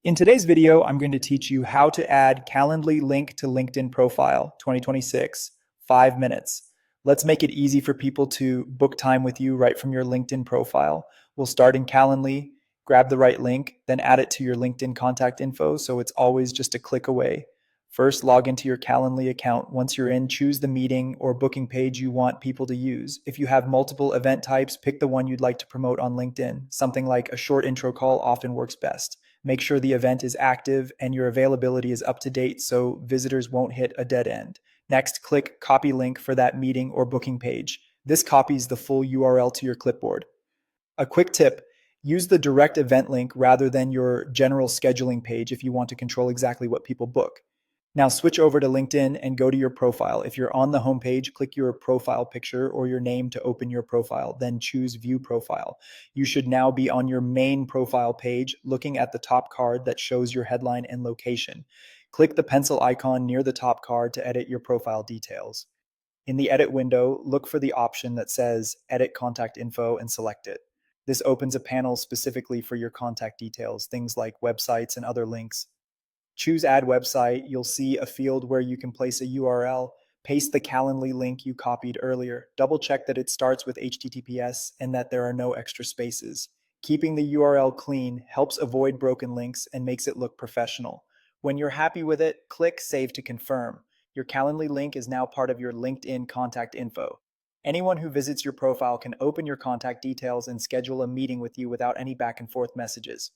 In today's video, I'm going to teach you how to add Calendly link to LinkedIn profile 2026, 5 minutes. Let's make it easy for people to book time with you right from your LinkedIn profile. We'll start in Calendly, grab the right link, then add it to your LinkedIn contact info so it's always just a click away. First, log into your Calendly account. Once you're in, choose the meeting or booking page you want people to use. If you have multiple event types, pick the one you'd like to promote on LinkedIn. Something like a short intro call often works best. Make sure the event is active and your availability is up to date so visitors won't hit a dead end. Next, click Copy Link for that meeting or booking page. This copies the full URL to your clipboard. A quick tip: use the direct event link rather than your general scheduling page if you want to control exactly what people book. Now switch over to LinkedIn and go to your profile. If you're on the homepage, click your profile picture or your name to open your profile, then choose View Profile. You should now be on your main profile page, looking at the top card that shows your headline and location. Click the pencil icon near the top card to edit your profile details. In the edit window, look for the option that says Edit Contact Info and select it. This opens a panel specifically for your contact details, things like websites and other links. Choose Add Website. You'll see a field where you can place a URL. Paste the Calendly link you copied earlier. Double check that it starts with HTTPS and that there are no extra spaces. Keeping the URL clean helps avoid broken links and makes it look professional. When you're happy with it, click Save to confirm. Your Calendly link is now part of your LinkedIn contact info. Anyone who visits your profile can open your contact details and schedule a meeting with you without any back and forth messages.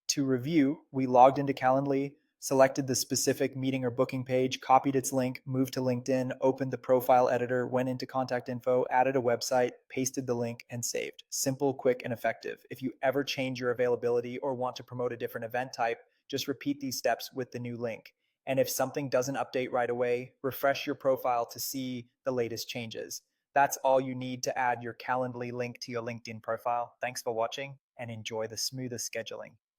To review, we logged into Calendly, selected the specific meeting or booking page, copied its link, moved to LinkedIn, opened the profile editor, went into contact info, added a website, pasted the link, and saved. Simple, quick, and effective. If you ever change your availability or want to promote a different event type, just repeat these steps with the new link. And if something doesn't update right away, refresh your profile to see the latest changes. That's all you need to add your Calendly link to your LinkedIn profile. Thanks for watching and enjoy the smoothest scheduling.